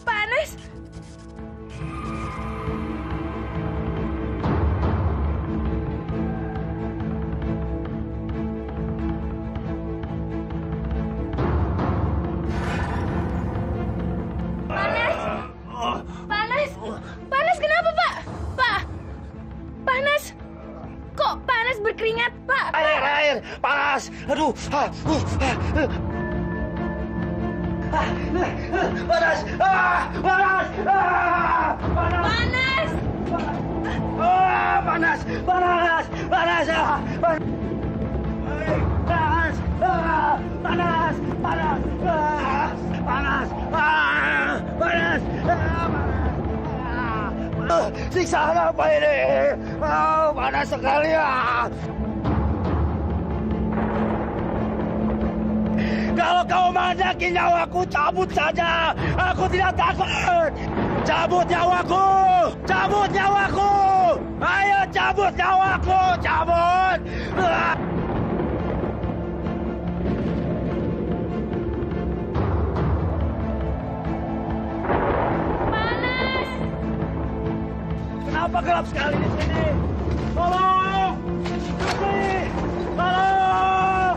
Panas. Panas kenapa, Pak? Pak, panas. Kok panas berkeringat, Pak? Air, panas. Aduh. Panas. Panas. Panas. Siksaan apa ini? Panas sekali ya. Kalau kau mendaki nyawaku, cabut saja. Aku tidak takut. Cabut nyawaku. Cabut nyawaku. Ayo cabut nyawaku. Cabut. Kenapa gelap sekali di sini? Tolong! Tolong!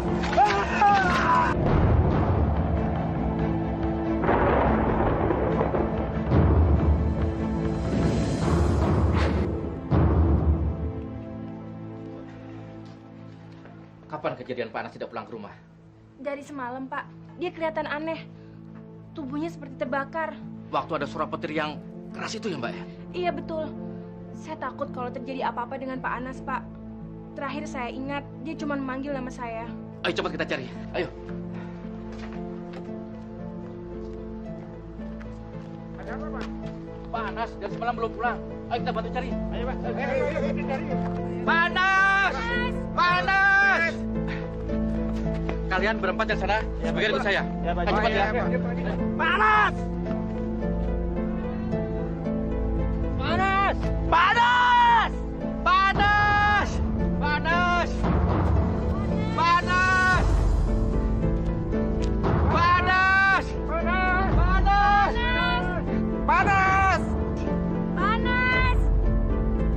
Kapan kejadian Pak Anas tidak pulang ke rumah? Dari semalam, Pak. Dia kelihatan aneh. Tubuhnya seperti terbakar. Waktu ada suara petir yang keras itu ya, Mbak? Iya, betul. Saya takut kalau terjadi apa-apa dengan Pak Anas, Pak. Terakhir saya ingat, dia cuma memanggil nama saya. Ayo cepat kita cari. Ayo. Ada apa, Pak? Pak Anas dari semalam belum pulang. Ayo kita bantu cari. Ayo, Pak. Ayo kita cari. Pak Anas! Pak Anas! Kalian berempat dari sana, sebagian ikut saya. Ya, Pak. Ayo cepat ya. Pak Anas! Panas! Panas! Panas! Panas! Panas! Panas! Panas! Panas! Panas!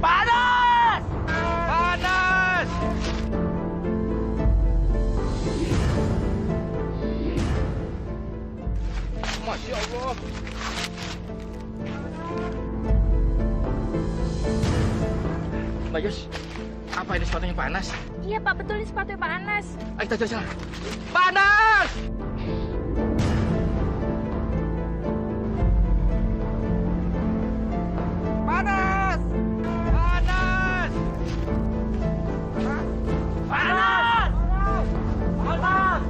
Panas! Panas! Masya Allah. Mbak Yus, apa ini sepatunya panas? Iya, Pak. Betul ini sepatu Pak Anas. Ayo kita cari sana. Panas! Panas! Panas! Panas! Panas!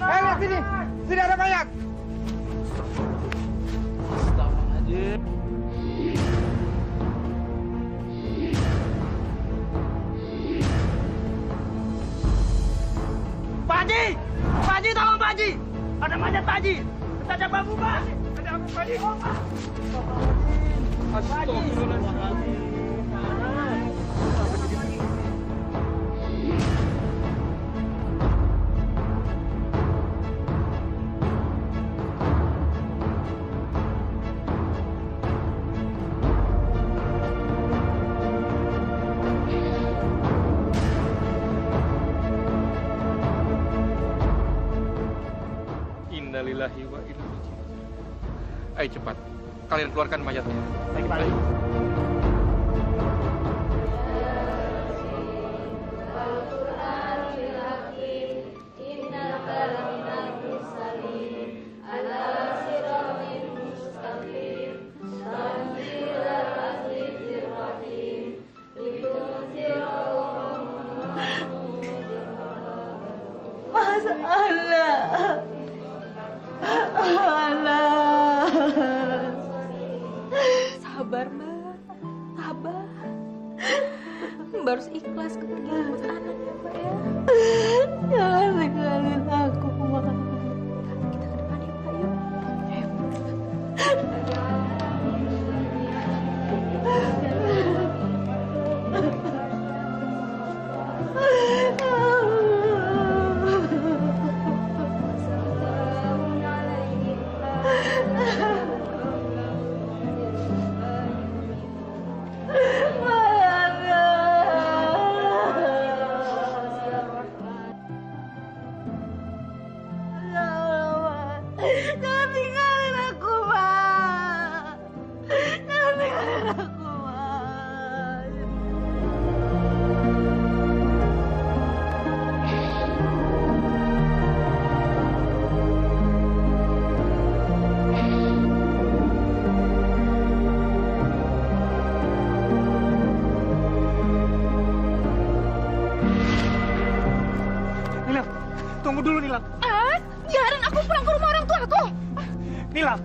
Lihat sini. Sini ada mayat. Astagfirullahaladzim. Pak Haji! Pak Haji, tolong Pak Haji! Ada mayat Pak Haji! Kita ada bambu Pak! Ada apa Pak Haji? Astagfirullahaladzim. Innalillahi wa inna ilaihi raji'un. Ayo cepat, kalian keluarkan mayatnya. Baik, Pak. Sabar, Mbak. Sabar. Mbak harus ikhlas kepergian Mas Anas ya, Mbak ya. Jangan tinggalin aku, Mak. Kita ke tunggu dulu Nilam. Mas, biarin aku pulang ke rumah orang tua aku. Nilam,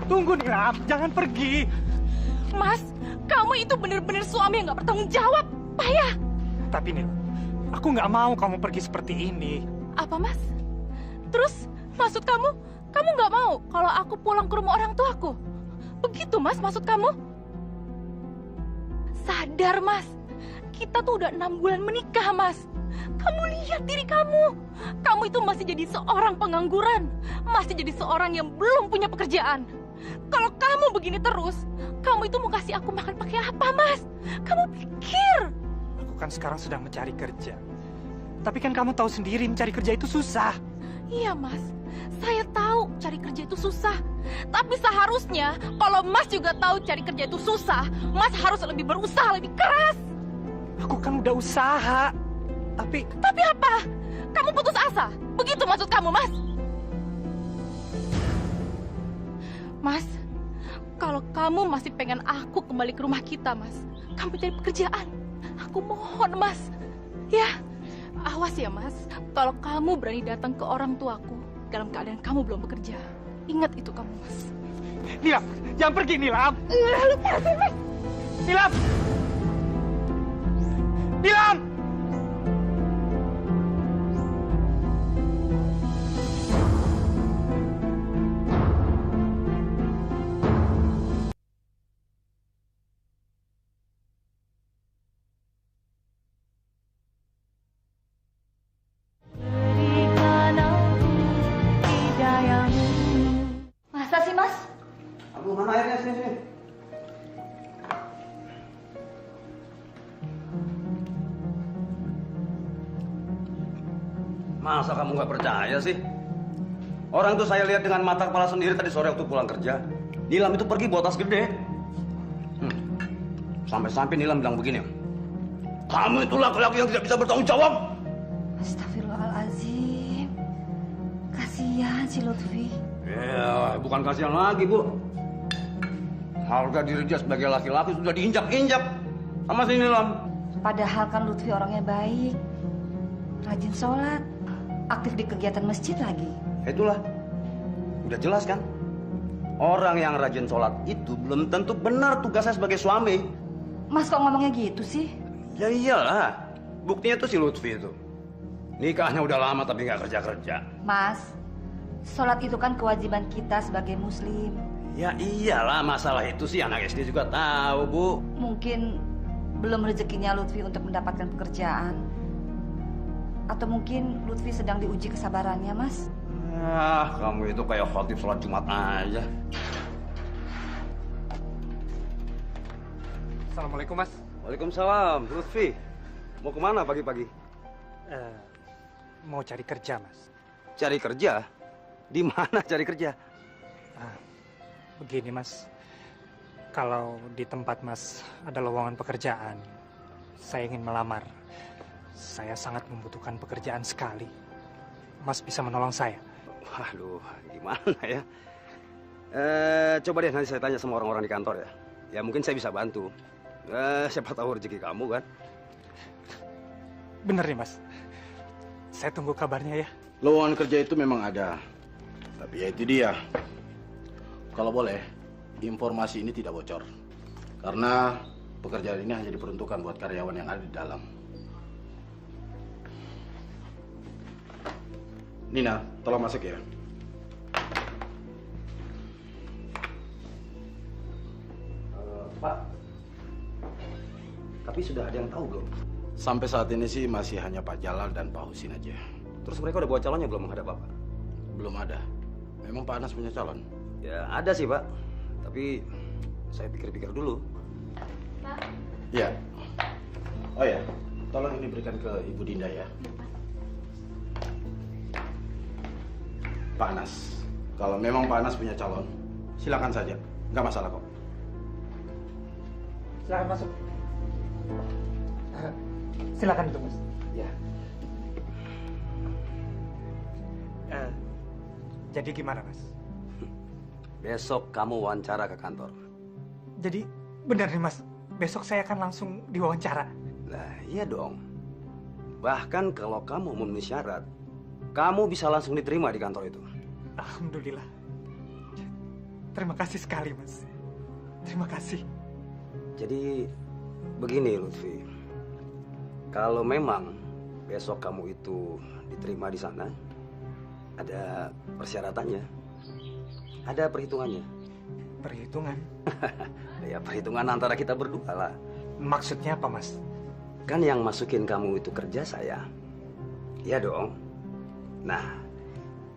tunggu Nilam, jangan pergi. Mas, kamu itu bener-bener suami yang gak bertanggung jawab. Payah. Tapi Nilam, aku nggak mau kamu pergi seperti ini. Apa, Mas? Terus, maksud kamu nggak mau kalau aku pulang ke rumah orang tuaku? Begitu, Mas, maksud kamu? Sadar, Mas. Kita tuh udah 6 bulan menikah, Mas. Kamu lihat diri kamu. Kamu itu masih jadi seorang pengangguran. Masih jadi seorang yang belum punya pekerjaan. Kalau kamu begini terus, kamu itu mau kasih aku makan pakai apa, Mas? Kamu pikir? Aku kan sekarang sedang mencari kerja. Tapi kan kamu tahu sendiri mencari kerja itu susah. Iya, Mas. Saya tahu cari kerja itu susah. Tapi seharusnya kalau Mas juga tahu cari kerja itu susah, Mas harus lebih berusaha, lebih keras. Aku kan udah usaha. Tapi apa? Kamu putus asa? Begitu maksud kamu, Mas? Mas, kalau kamu masih pengen aku kembali ke rumah kita, Mas, kamu cari pekerjaan. Aku mohon, Mas. Ya, awas ya, Mas. Kalau kamu berani datang ke orang tuaku dalam keadaan kamu belum bekerja, ingat itu kamu, Mas. Nilam, jangan pergi Nilam. Lepasin, Mas. Nilam. Nilam. Masa sih, Mas? Aduh, mana airnya? Sini. Masa kamu nggak percaya sih? Orang itu saya lihat dengan mata kepala sendiri tadi sore waktu pulang kerja. Nilam itu pergi bawa tas gede. Sampai-sampai Nilam bilang begini. Kamu itu laki-laki yang tidak bisa bertanggung jawab. Astagfirullahaladzim. Kasihan si Lutfi. Ya, bukan kasihan lagi, Bu. Harga diri dia sebagai laki-laki sudah diinjak-injak sama si Nilam. Padahal kan Lutfi orangnya baik. Rajin sholat. Aktif di kegiatan masjid lagi. Itulah. Udah jelas kan? Orang yang rajin sholat itu belum tentu benar tugasnya sebagai suami. Mas kok ngomongnya gitu sih? Ya iyalah. Buktinya tuh si Lutfi itu. Nikahnya udah lama tapi nggak kerja-kerja. Mas, sholat itu kan kewajiban kita sebagai muslim. Ya iyalah, masalah itu sih anak SD juga tahu, Bu. Mungkin belum rezekinya Lutfi untuk mendapatkan pekerjaan. Atau mungkin Lutfi sedang diuji kesabarannya, Mas. Ah, kamu itu kayak khotib sholat Jumat aja. Assalamualaikum, Mas. Waalaikumsalam, Lutfi. Mau kemana pagi-pagi? Mau cari kerja, Mas. Cari kerja? Di mana cari kerja? Begini, Mas. Kalau di tempat Mas ada lowongan pekerjaan, saya ingin melamar. Saya sangat membutuhkan pekerjaan sekali. Mas bisa menolong saya? Waduh, gimana ya? Coba deh nanti saya tanya sama orang-orang di kantor ya. Ya mungkin saya bisa bantu. Siapa tahu rezeki kamu kan? Bener nih, Mas. Saya tunggu kabarnya ya. Lowongan kerja itu memang ada. Tapi ya itu dia. Kalau boleh, informasi ini tidak bocor. Karena pekerjaan ini hanya diperuntukkan buat karyawan yang ada di dalam. Nina, tolong masuk ya. Pak, tapi sudah ada yang tahu belum? Sampai saat ini sih masih hanya Pak Jalal dan Pak Husin aja. Terus mereka udah bawa calonnya belum menghadap Bapak? Belum ada. Memang Pak Anas punya calon? Ya ada sih Pak, tapi saya pikir-pikir dulu. Iya. Oh ya, tolong ini berikan ke Ibu Dinda ya. Pak Anas, kalau memang Pak Anas punya calon, silakan saja, nggak masalah kok. Silakan masuk. Silakan itu, Mas. Ya. Jadi gimana, Mas? Besok kamu wawancara ke kantor. Jadi benar nih, Mas. Besok saya akan langsung diwawancara. Lah iya dong. Bahkan kalau kamu memenuhi syarat, kamu bisa langsung diterima di kantor itu. Alhamdulillah. Terima kasih sekali, Mas. Terima kasih. Jadi begini Lutfi, kalau memang besok kamu itu diterima di sana, ada persyaratannya, ada perhitungannya. Perhitungan? Ya perhitungan antara kita berdua lah. Maksudnya apa, Mas? Kan yang masukin kamu itu kerja saya. Iya dong. Nah,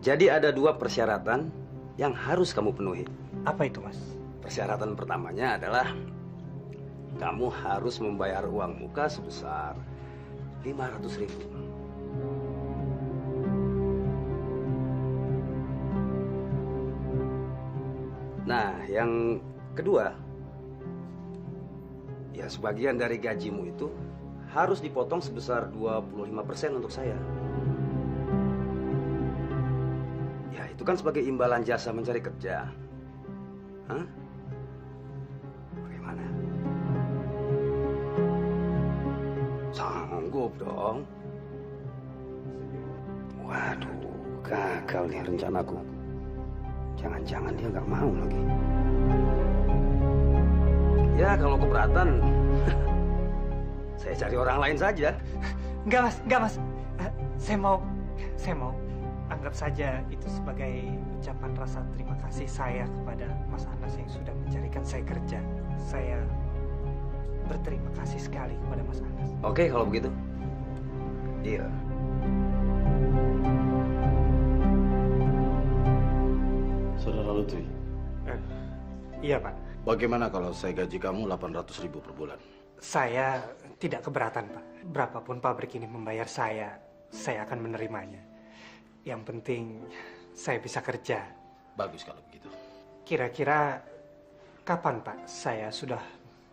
jadi ada 2 persyaratan yang harus kamu penuhi. Apa itu, Mas? Persyaratan pertamanya adalah kamu harus membayar uang muka sebesar 500.000. Nah, yang kedua, ya sebagian dari gajimu itu harus dipotong sebesar 25% untuk saya. Ya, itu kan sebagai imbalan jasa mencari kerja. Hah? Bagaimana? Sanggup dong. Waduh, gagal nih rencanaku. Jangan-jangan dia nggak mau lagi. Ya, kalau keberatan, saya cari orang lain saja. Enggak mas. Saya mau anggap saja itu sebagai ucapan rasa terima kasih saya kepada Mas Anas yang sudah mencarikan saya kerja. Saya berterima kasih sekali kepada Mas Anas. Oke, kalau begitu. Deal. Saudara Lutfi, Iya, Pak. bagaimana kalau saya gaji kamu 800.000 per bulan? Saya tidak keberatan, Pak. Berapapun pabrik ini membayar saya akan menerimanya. Yang penting saya bisa kerja. Bagus kalau begitu. Kira-kira kapan, Pak, saya sudah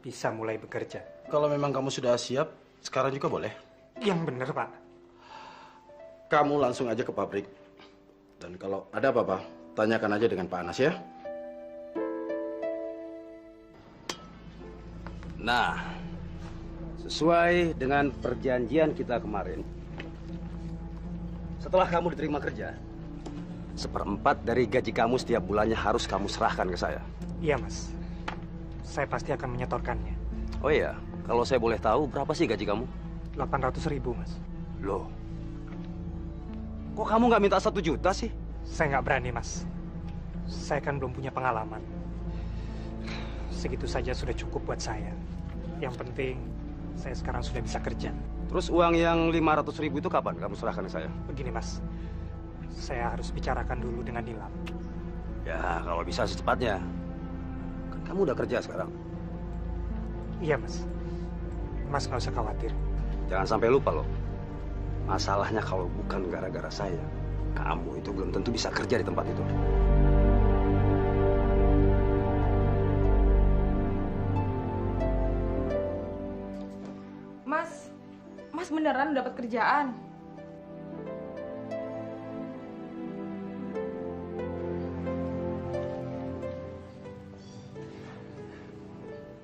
bisa mulai bekerja? Kalau memang kamu sudah siap, sekarang juga boleh. Yang benar, Pak. Kamu langsung aja ke pabrik. Dan kalau ada apa-apa, tanyakan aja dengan Pak Anas ya. Nah, sesuai dengan perjanjian kita kemarin, setelah kamu diterima kerja, 1/4 dari gaji kamu setiap bulannya harus kamu serahkan ke saya. Iya, Mas. Saya pasti akan menyetorkannya. Oh iya, kalau saya boleh tahu berapa sih gaji kamu? 800.000, Mas. Loh, kok kamu nggak minta 1 juta sih? Saya nggak berani, Mas. Saya kan belum punya pengalaman. Segitu saja sudah cukup buat saya. Yang penting, saya sekarang sudah bisa kerja. Terus uang yang 500.000 itu kapan kamu serahkan ke saya? Begini, Mas. Saya harus bicarakan dulu dengan Nilam. Ya, kalau bisa secepatnya. Kan kamu udah kerja sekarang. Iya, Mas. Mas nggak usah khawatir. Jangan sampai lupa loh. Masalahnya kalau bukan gara-gara saya, kamu itu belum tentu bisa kerja di tempat itu. Mas beneran dapat kerjaan?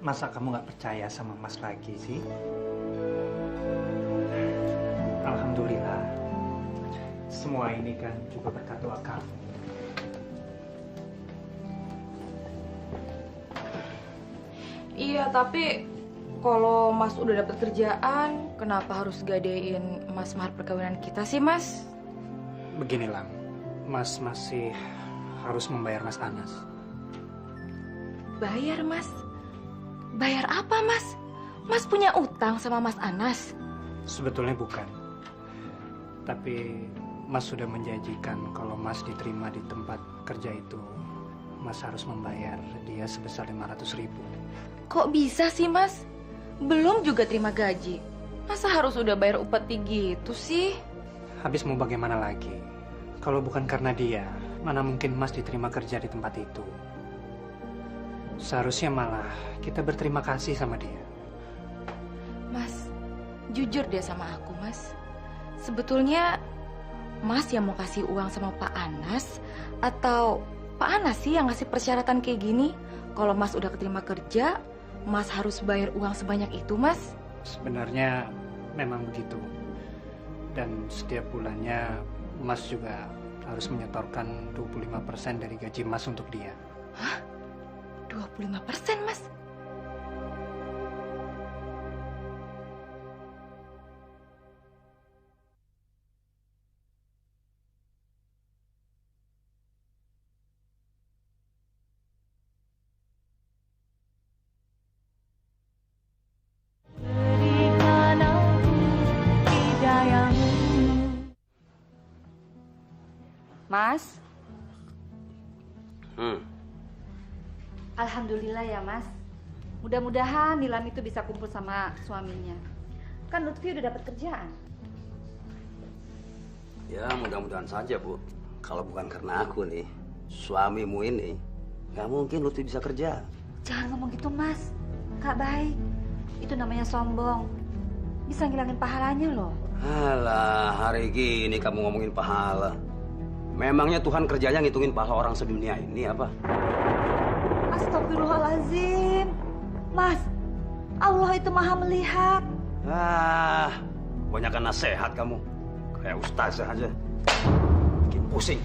Masa kamu nggak percaya sama Mas lagi sih? Alhamdulillah. Semua ini kan juga berkat doa kamu. Iya, tapi kalau Mas udah dapat kerjaan, kenapa harus gadein Mas mahar perkawinan kita sih, Mas? Begini, Lam. Mas masih harus membayar Mas Anas. Bayar, Mas? Bayar apa, Mas? Mas punya utang sama Mas Anas? Sebetulnya bukan. Tapi Mas sudah menjanjikan kalau Mas diterima di tempat kerja itu, Mas harus membayar dia sebesar 500.000. Kok bisa sih, Mas? Belum juga terima gaji. Masa harus udah bayar upeti gitu sih? Habis mau bagaimana lagi? Kalau bukan karena dia, mana mungkin Mas diterima kerja di tempat itu. Seharusnya malah kita berterima kasih sama dia. Mas, jujur deh sama aku, Mas. Sebetulnya Mas yang mau kasih uang sama Pak Anas, atau Pak Anas sih yang ngasih persyaratan kayak gini? Kalau Mas udah keterima kerja, Mas harus bayar uang sebanyak itu, Mas? Sebenarnya memang begitu. Dan setiap bulannya Mas juga harus menyetorkan 25% dari gaji Mas untuk dia. 25%, Mas. Mas? Alhamdulillah ya, Mas. Mudah-mudahan Nilam itu bisa kumpul sama suaminya. Kan Lutfi udah dapat kerjaan. Ya, mudah-mudahan saja, Bu. Kalau bukan karena aku nih, suamimu ini, nggak mungkin Lutfi bisa kerja. Jangan ngomong gitu, Mas. Gak baik. Itu namanya sombong. Bisa ngilangin pahalanya loh. Alah, hari gini kamu ngomongin pahala. Memangnya Tuhan kerjanya ngitungin pahala orang sedunia ini apa? Astagfirullahaladzim. Mas, Allah itu maha melihat. Banyakan nasihat kamu. Kayak ustazah aja. Bikin pusing.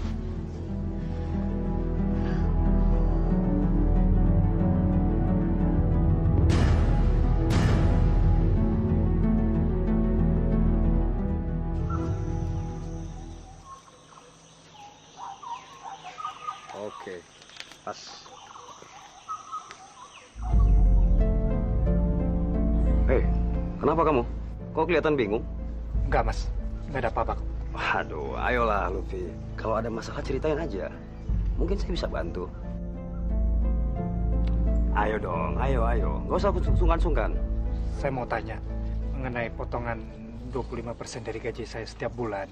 Oke, pas. Hei, kenapa kamu? Kok kelihatan bingung? Enggak, Mas. Enggak ada apa-apa kok. Waduh, ayolah Lutfi. Kalau ada masalah ceritain aja. Mungkin saya bisa bantu. Ayo dong, ayo. Nggak usah sungkan-sungkan. Saya mau tanya mengenai potongan 25% dari gaji saya setiap bulan.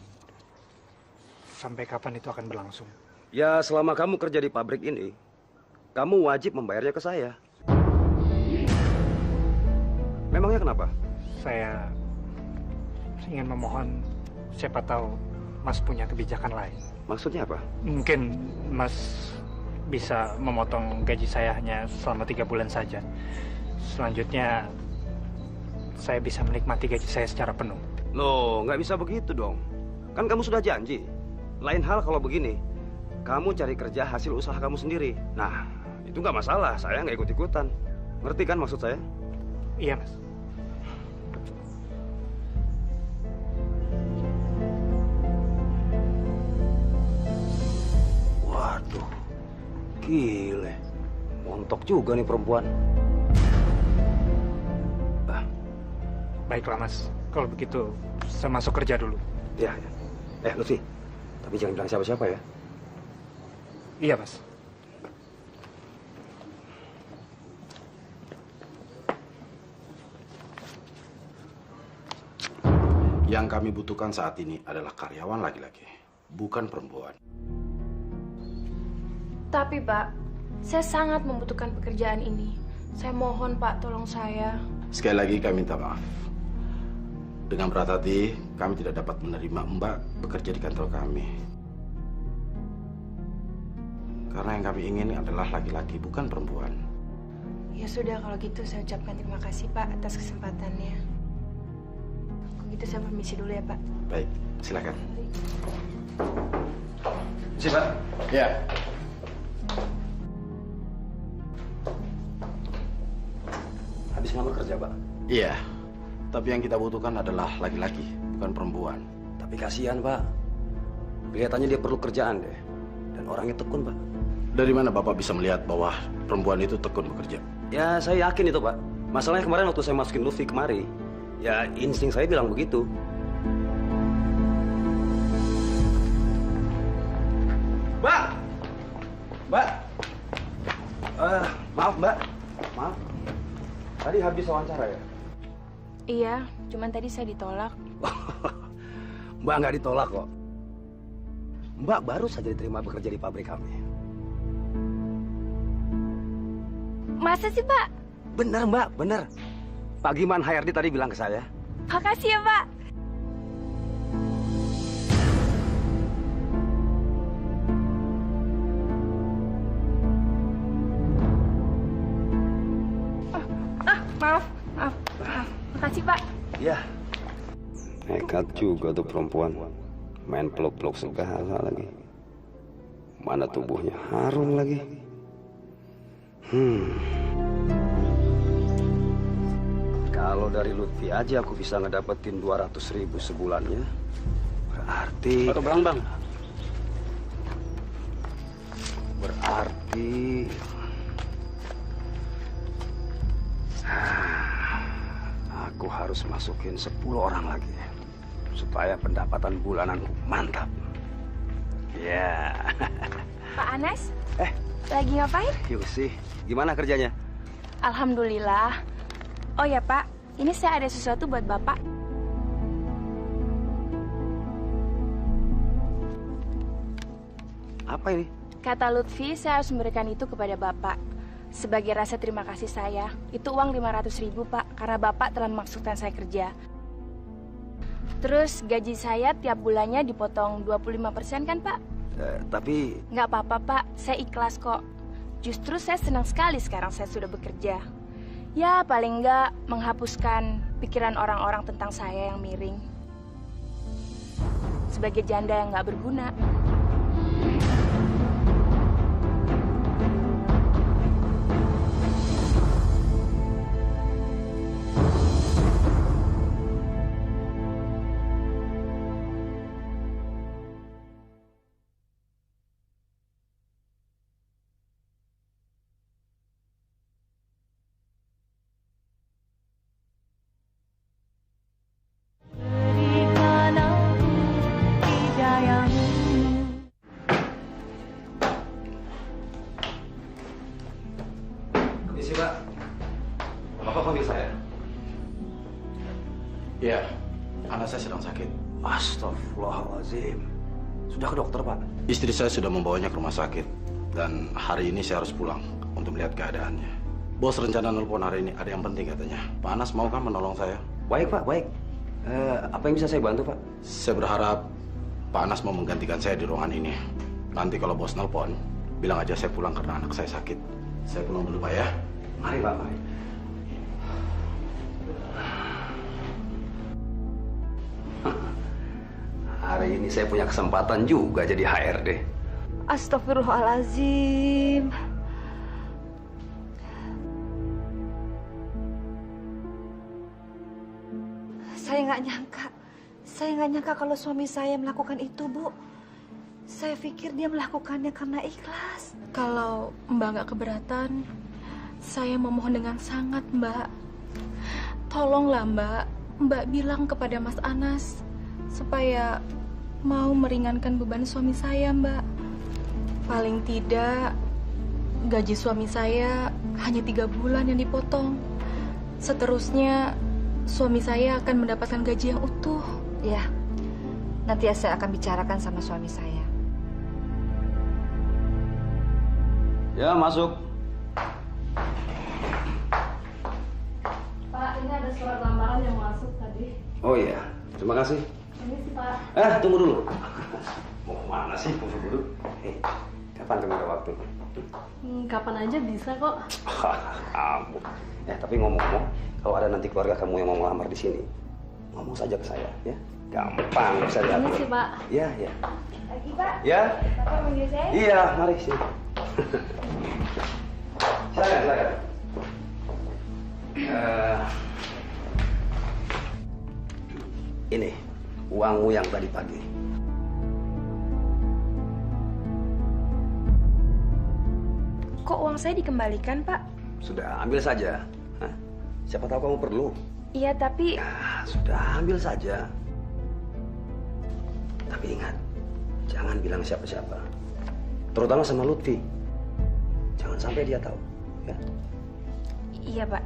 Sampai kapan itu akan berlangsung? Ya, selama kamu kerja di pabrik ini, kamu wajib membayarnya ke saya. Memangnya kenapa? Saya ingin memohon, siapa tahu Mas punya kebijakan lain. Maksudnya apa? Mungkin Mas bisa memotong gaji saya hanya selama 3 bulan saja. Selanjutnya, saya bisa menikmati gaji saya secara penuh. Loh, nggak bisa begitu dong. Kan kamu sudah janji. Lain hal kalau begini. Kamu cari kerja hasil usaha kamu sendiri. Nah, itu nggak masalah. Saya nggak ikut-ikutan. Ngerti kan maksud saya? Iya, Mas. Waduh, gile. Montok juga nih perempuan. Baiklah, Mas. Kalau begitu, saya masuk kerja dulu. Ya. Lutfi. Tapi jangan bilang siapa-siapa ya. Iya, Mas. Yang kami butuhkan saat ini adalah karyawan laki-laki, bukan perempuan. Tapi Pak, saya sangat membutuhkan pekerjaan ini. Saya mohon Pak, tolong saya. Sekali lagi kami minta maaf. Dengan berat hati, kami tidak dapat menerima Mbak bekerja di kantor kami. Karena yang kami ingin adalah laki-laki, bukan perempuan. Ya sudah, kalau gitu saya ucapkan terima kasih Pak atas kesempatannya. Kalau gitu saya permisi dulu ya Pak. Baik, silakan. Si Pak. Ya. Habis ngambil kerja, Pak. Iya. Tapi yang kita butuhkan adalah laki-laki, bukan perempuan. Tapi kasihan, Pak. Kelihatannya dia perlu kerjaan deh. Dan orangnya tekun, Pak. Dari mana Bapak bisa melihat bahwa perempuan itu tekun bekerja? Ya, saya yakin itu, Pak. Masalahnya kemarin waktu saya masukin Lutfi kemari, ya insting saya bilang begitu. Mbak! Maaf, Mbak. Maaf. Tadi habis wawancara ya? Iya, cuman tadi saya ditolak. Mbak nggak ditolak kok. Mbak baru saja diterima bekerja di pabrik kami. Masa sih Pak? Benar, Mbak, benar. Pak Giman HRD tadi bilang ke saya. Makasih ya Pak. Maaf. Makasih Pak. Ya. Nekat juga tuh perempuan. Main peluk-peluk segala lagi. Mana tubuhnya harum lagi. Kalau dari Lutfi aja aku bisa ngedapetin 200.000 sebulannya. Berarti... Atau bang. Berarti... Aku harus masukin 10 orang lagi. Supaya pendapatan bulananku mantap. Ya. Pak Anas? Lagi ngapain? Yuk sih, gimana kerjanya? Alhamdulillah. Oh ya Pak, ini saya ada sesuatu buat Bapak. Apa ini? Kata Lutfi, saya harus memberikan itu kepada Bapak. Sebagai rasa terima kasih saya. Itu uang 500.000 Pak, karena Bapak telah memaksudkan saya kerja. Terus gaji saya tiap bulannya dipotong 25% kan Pak? Tapi... Nggak apa-apa Pak, saya ikhlas kok. Justru saya senang sekali sekarang saya sudah bekerja. Ya paling nggak menghapuskan pikiran orang-orang tentang saya yang miring. Sebagai janda yang nggak berguna. Permisi Pak. Bapak panggil saya? Iya, anak saya sedang sakit. Astagfirullahaladzim. Sudah ke dokter Pak? Istri saya sudah membawanya ke rumah sakit. Dan hari ini saya harus pulang untuk melihat keadaannya. Bos rencana nelpon hari ini, ada yang penting katanya. Pak Anas mau kan menolong saya? Baik Pak, baik. Apa yang bisa saya bantu Pak? Saya berharap Pak Anas mau menggantikan saya di ruangan ini. Nanti kalau bos nelpon, bilang aja saya pulang karena anak saya sakit. Saya pulang dulu Pak ya. Mari Pak, mari. Hari ini saya punya kesempatan juga jadi HRD. Astagfirullahaladzim. Saya nggak nyangka kalau suami saya melakukan itu, Bu. Saya pikir dia melakukannya karena ikhlas. Kalau Mbak nggak keberatan, saya memohon dengan sangat, Mbak. Tolonglah, Mbak. Mbak bilang kepada Mas Anas supaya mau meringankan beban suami saya, Mbak. Paling tidak, gaji suami saya hanya 3 bulan yang dipotong. Seterusnya, suami saya akan mendapatkan gaji yang utuh. Ya, nanti saya akan bicarakan sama suami saya. Ya, masuk. Pak, ini ada surat lamaran yang masuk tadi. Oh iya, terima kasih. Ini sih Pak. Tunggu dulu. Mau kemana sih? Tunggu dulu. Kapan kamu ada waktu? Kapan aja bisa kok. Kamu. Tapi ngomong-ngomong, kalau ada nanti keluarga kamu yang mau melamar di sini, ngomong saja ke saya, ya. Gampang, bisa diatur. Ini sih Pak. Iya, iya. Lagi Pak. Ya? Bapak manggil saya? Iya, mari sini. Silakan. Ini uangmu yang tadi pagi. Kok uang saya dikembalikan, Pak? Sudah, ambil saja. Hah? Siapa tahu kamu perlu. Iya, tapi... Ya, sudah, ambil saja. Tapi ingat, jangan bilang siapa-siapa. Terutama sama Lutfi. Jangan sampai dia tahu. Ya? Iya, Pak.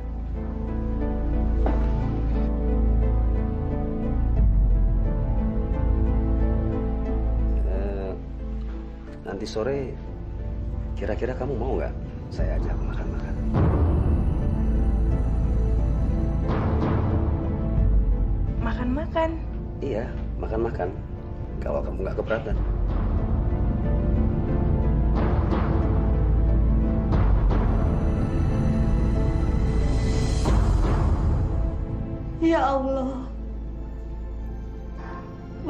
Nanti sore, kira-kira kamu mau nggak saya ajak makan-makan? Makan-makan? Iya, makan-makan. Kalau kamu nggak keberatan. Ya Allah.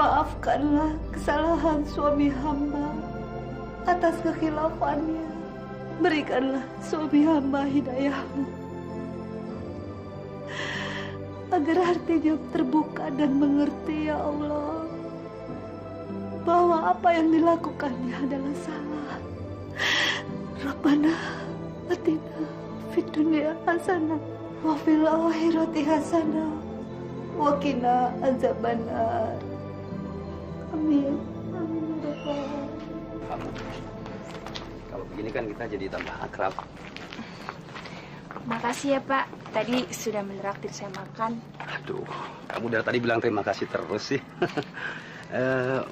Maafkanlah kesalahan suami hamba atas kekhilafannya. Berikanlah suami hamba hidayahmu, agar hatinya terbuka dan mengerti, ya Allah, bahwa apa yang dilakukannya adalah salah. Rabbana atina fid dunya hasanah wa fil akhirati hasanah wa qina azabannar. Amin. Amin ya Rabbal. Kalau begini kan kita jadi tambah akrab. Makasih ya Pak, tadi sudah menraktir saya makan. Aduh, kamu dari tadi bilang terima kasih terus sih.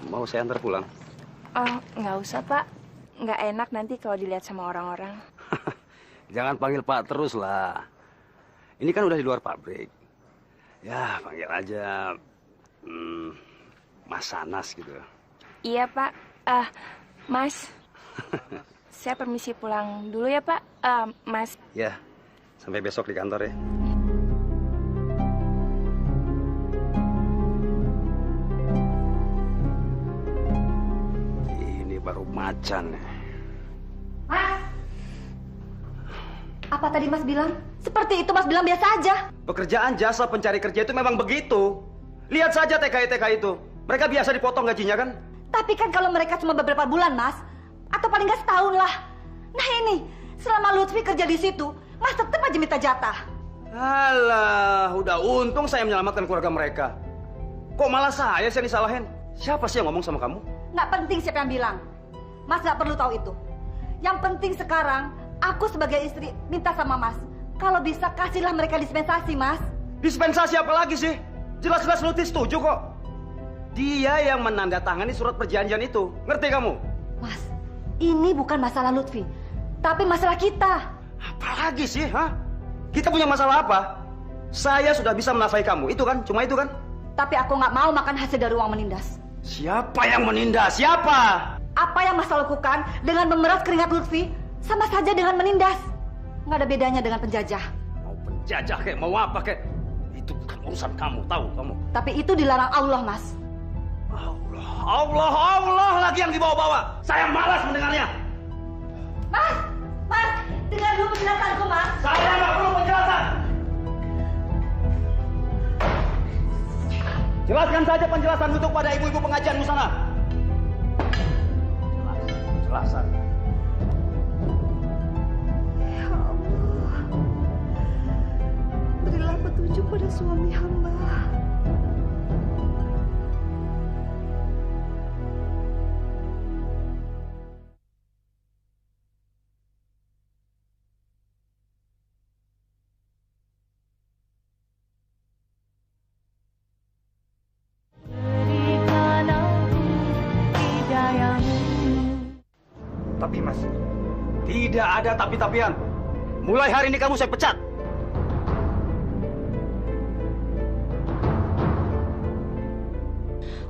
Mau saya antar pulang? Oh, nggak usah Pak. Nggak enak nanti kalau dilihat sama orang-orang. Jangan panggil Pak terus lah. Ini kan udah di luar pabrik. Ya, panggil aja Mas Sanas gitu. Iya Pak. Mas, saya permisi pulang dulu ya Pak. Mas. Ya, sampai besok di kantor ya. Ini baru macan. Mas, apa tadi Mas bilang? Seperti itu Mas bilang biasa aja. Pekerjaan jasa pencari kerja itu memang begitu. Lihat saja TKI-TKI itu. Mereka biasa dipotong gajinya kan? Tapi kan kalau mereka cuma beberapa bulan, Mas, atau paling nggak setahun lah. Nah ini, selama Lutfi kerja di situ, Mas tetap aja minta jatah. Alah, udah untung saya menyelamatkan keluarga mereka. Kok malah saya yang disalahin? Siapa sih yang ngomong sama kamu? Nggak penting siapa yang bilang. Mas nggak perlu tahu itu. Yang penting sekarang, aku sebagai istri minta sama Mas, kalau bisa kasihlah mereka dispensasi, Mas. Dispensasi apa lagi sih? Jelas-jelas Lutfi setuju kok. Dia yang menandatangani surat perjanjian itu. Ngerti kamu? Mas, ini bukan masalah Lutfi, tapi masalah kita. Apalagi sih, ha? Kita punya masalah apa? Saya sudah bisa menafkahi kamu, itu kan? Cuma itu kan? Tapi aku nggak mau makan hasil dari uang menindas. Siapa yang menindas? Siapa? Apa yang Mas lakukan dengan memeras keringat Lutfi sama saja dengan menindas. Nggak ada bedanya dengan penjajah. Mau penjajah kayak mau apa kayak? Itu bukan urusan kamu, tahu kamu? Tapi itu dilarang Allah, Mas. Allah lagi yang dibawa-bawa. Saya malas mendengarnya. Mas, dengar dulu penjelasanku, Mas. Saya nggak perlu penjelasan. Jelaskan saja penjelasan untuk pada ibu-ibu pengajianmu sana. Penjelasan. Ya Allah, berilah petunjuk pada suami hamba. Tapi Mas, Tidak ada tapi-tapian. Mulai hari ini kamu saya pecat.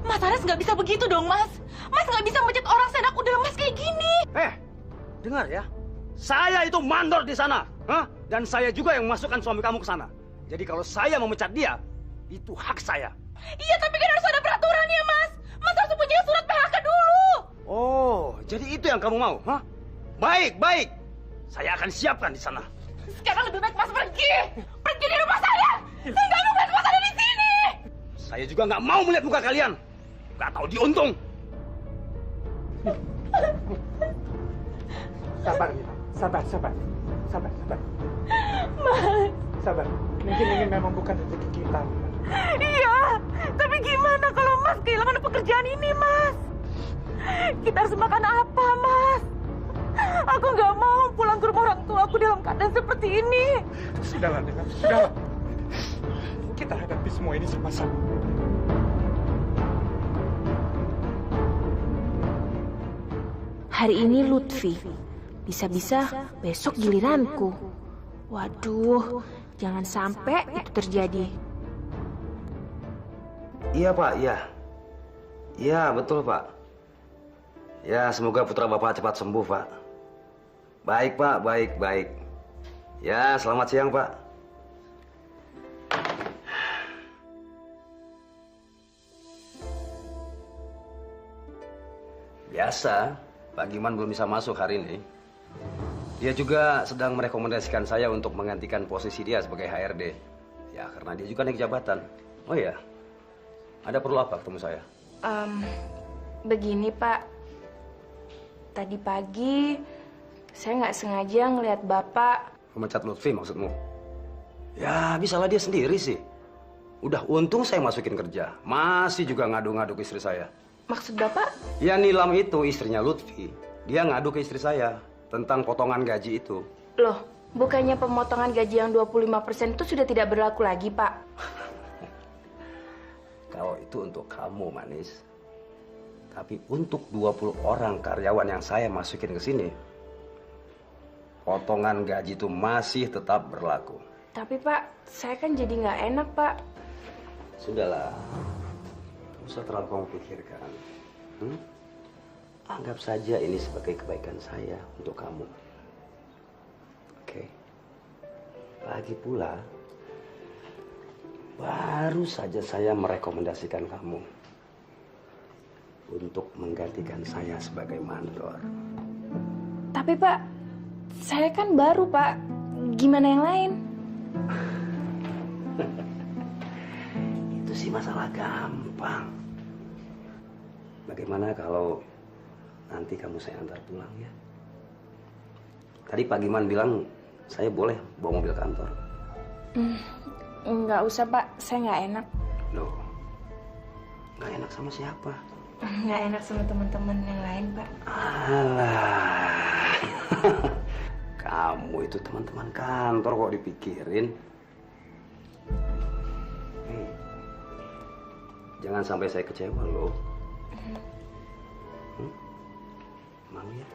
Mas Aras nggak bisa begitu dong, Mas. Mas nggak bisa mecat orang seenak udah lemas kayak gini. Dengar ya. Saya itu mandor di sana. Dan saya juga yang memasukkan suami kamu ke sana. Jadi kalau saya memecat dia, itu hak saya. Iya, tapi kan harus ada peraturannya, Mas. Mas harus punya surat PHK dulu. Oh, jadi itu yang kamu mau? Baik, baik. Saya akan siapkan di sana. Sekarang lebih baik Mas pergi. Pergi dari rumah saya. Saya nggak mau melihat Mas ada di sini. Saya juga nggak mau melihat muka kalian. Nggak tahu diuntung. sabar Mita. Sabar. Mas. Sabar. Mungkin ini memang bukan rezeki kita. Iya, tapi gimana kalau Mas kehilangan pekerjaan ini, Mas? Kita harus makan apa, Mas? Aku nggak mau pulang ke rumah orang tua aku dalam keadaan seperti ini. Sudahlah, Nina. Sudahlah. Kita hadapi semua ini sama-sama. Hari ini Lutfi, bisa-bisa besok giliranku. Waduh, jangan sampai itu terjadi. Iya Pak, iya. Iya betul Pak. Ya semoga putra Bapak cepat sembuh Pak. Baik Pak, baik. Ya selamat siang Pak. Biasa, Pak Giman belum bisa masuk hari ini. Dia juga sedang merekomendasikan saya untuk menggantikan posisi dia sebagai HRD. Ya, karena dia juga naik jabatan. Oh iya, ada perlu apa ketemu saya? Begini Pak, tadi pagi saya nggak sengaja ngelihat Bapak. Memecat Lutfi maksudmu? Ya, bisalah dia sendiri sih. Udah untung saya masukin kerja, masih juga ngadu-ngadu ke istri saya. Maksud Bapak? Ya, Nilam itu istrinya Lutfi. Dia ngadu ke istri saya tentang potongan gaji itu. Loh, bukannya pemotongan gaji yang 25% itu sudah tidak berlaku lagi, Pak? Kalau itu untuk kamu, Manis. Tapi untuk 20 orang karyawan yang saya masukin ke sini, potongan gaji itu masih tetap berlaku. Tapi Pak, saya kan jadi nggak enak, Pak. Sudahlah, tidak usah terlalu kamu pikirkan. Anggap saja ini sebagai kebaikan saya untuk kamu. Oke. Lagi pula, baru saja saya merekomendasikan kamu untuk menggantikan saya sebagai mandor. Tapi Pak, saya kan baru, Pak. Gimana yang lain? Itu sih masalah gampang. Bagaimana kalau nanti kamu saya antar pulang ya? Tadi Pak Giman bilang saya boleh bawa mobil kantor. Nggak usah, Pak. Saya nggak enak. Loh, nggak enak sama siapa? Nggak enak sama teman-teman yang lain, Pak. Alah, kamu itu teman-teman kantor kok dipikirin. Jangan sampai saya kecewa loh. Mau ya?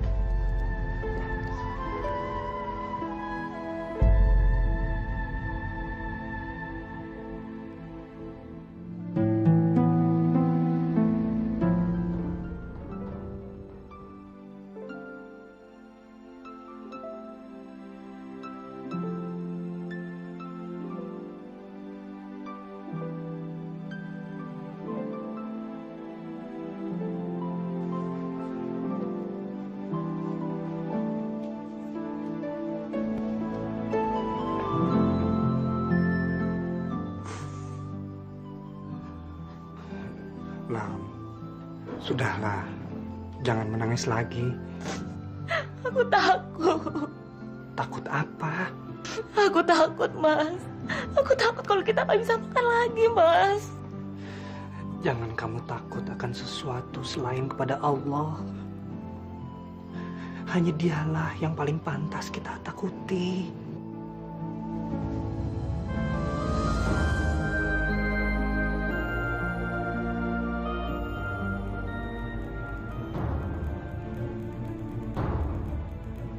Lam, sudahlah, jangan menangis lagi. Aku takut. Takut apa? Aku takut, Mas. Aku takut kalau kita nggak bisa makan lagi, Mas. Jangan kamu takut akan sesuatu selain kepada Allah. Hanya Dialah yang paling pantas kita takuti.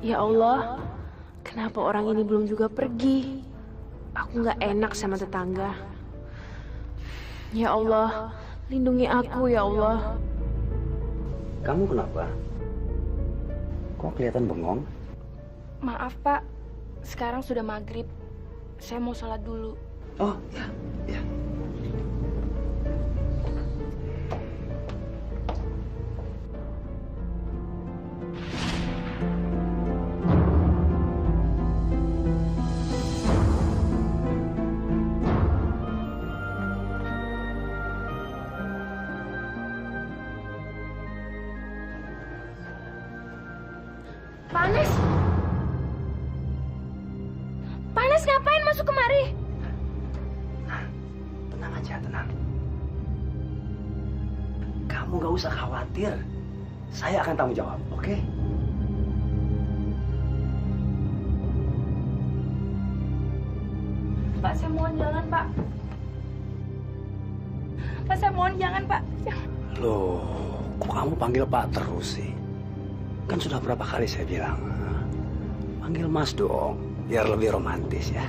Ya Allah, kenapa orang ini belum juga pergi? Aku nggak enak sama tetangga. Ya Allah, lindungi aku ya Allah. Kamu kenapa? Kok kelihatan bengong? Maaf, Pak. Sekarang sudah maghrib. Saya mau sholat dulu. Oh, ya, ya. Panas? Panas ngapain masuk kemari? Tenang aja, tenang. Kamu gak usah khawatir. Saya akan tanggung jawab, oke? Pak, saya mohon jangan, Pak. Pak, saya mohon jangan, Pak. Loh, kok kamu panggil Pak terus sih? Kan sudah berapa kali saya bilang. Panggil Mas dong, biar lebih romantis ya.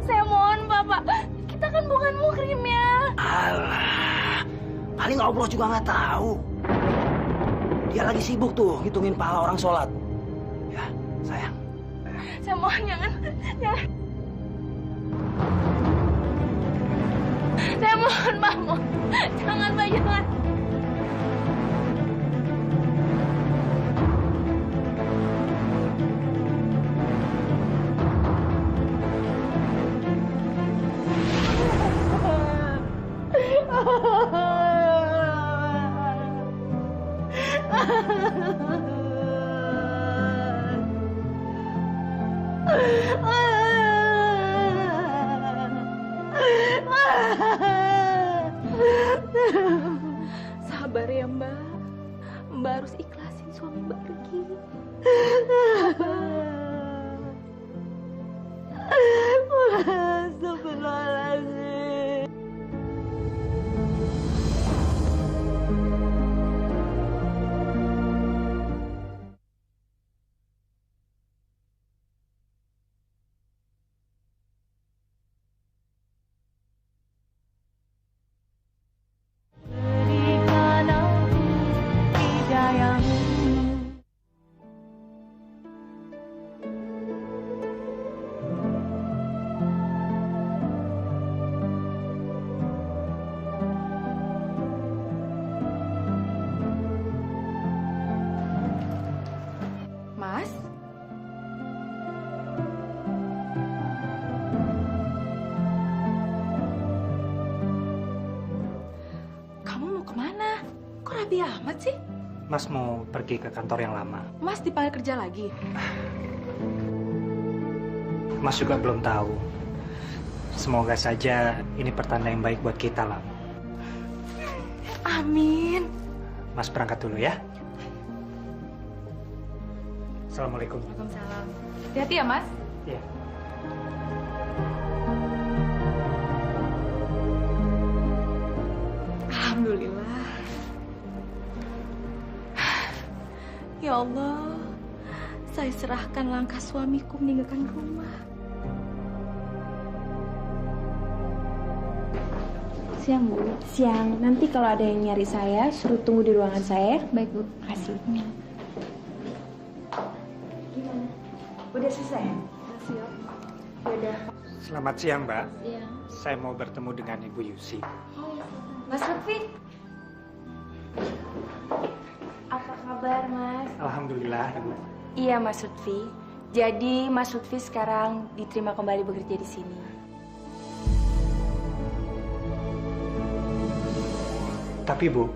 Saya mohon, Bapak. Kita kan bukan muhrim ya. Alah, paling Allah juga nggak tahu. Dia lagi sibuk tuh ngitungin pahala orang sholat. Ya, sayang. Saya mohon jangan. Jangan. Saya mohon, Pak. Jangan, Pak. Jangan. Sabar ya Mbak. Mbak harus ikhlasin suami Mbak pergi. Astagfirullahaladzim. Berikan aku hidayahmu. Mas? Kamu mau kemana? Kok rapi amat sih? Mas mau pergi ke kantor yang lama. Mas dipanggil kerja lagi? Mas juga belum tahu. Semoga saja ini pertanda yang baik buat kita, Lam. Amin. Mas berangkat dulu ya. Assalamualaikum. Waalaikumsalam. Hati-hati ya, Mas. Iya. Alhamdulillah. Ya Allah, saya serahkan langkah suamiku meninggalkan rumah. Siang, Bu. Siang. Nanti kalau ada yang nyari saya, suruh tunggu di ruangan saya. Baik, Bu. Makasih. Gimana? Udah selesai? Siap. Yaudah. Selamat siang, Mbak. Iya. Saya mau bertemu dengan Ibu Yusi. Mas Lutfi. Apa kabar, Mas? Alhamdulillah, Ibu. Iya, Mas Lutfi. Jadi Mas Lutfi sekarang diterima kembali bekerja di sini. Tapi Bu,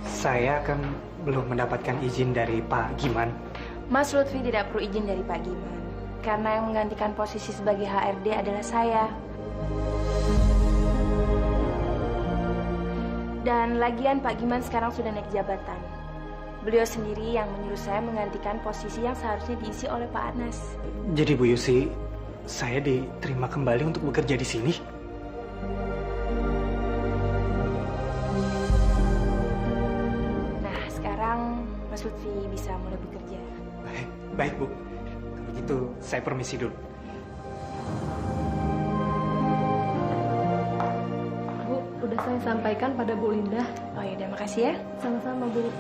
saya kan belum mendapatkan izin dari Pak Giman. Mas Lutfi tidak perlu izin dari Pak Giman. Karena yang menggantikan posisi sebagai HRD adalah saya. Dan lagian Pak Giman sekarang sudah naik jabatan. Beliau sendiri yang menyuruh saya menggantikan posisi yang seharusnya diisi oleh Pak Anas. Jadi Bu Yusi, saya diterima kembali untuk bekerja di sini. Nah, sekarang Mas Lutfi bisa mulai bekerja. Baik Bu. Kalau gitu saya permisi dulu. Bu, udah saya sampaikan pada Bu Linda. Oh ya, udah makasih ya. Sama-sama, Bu.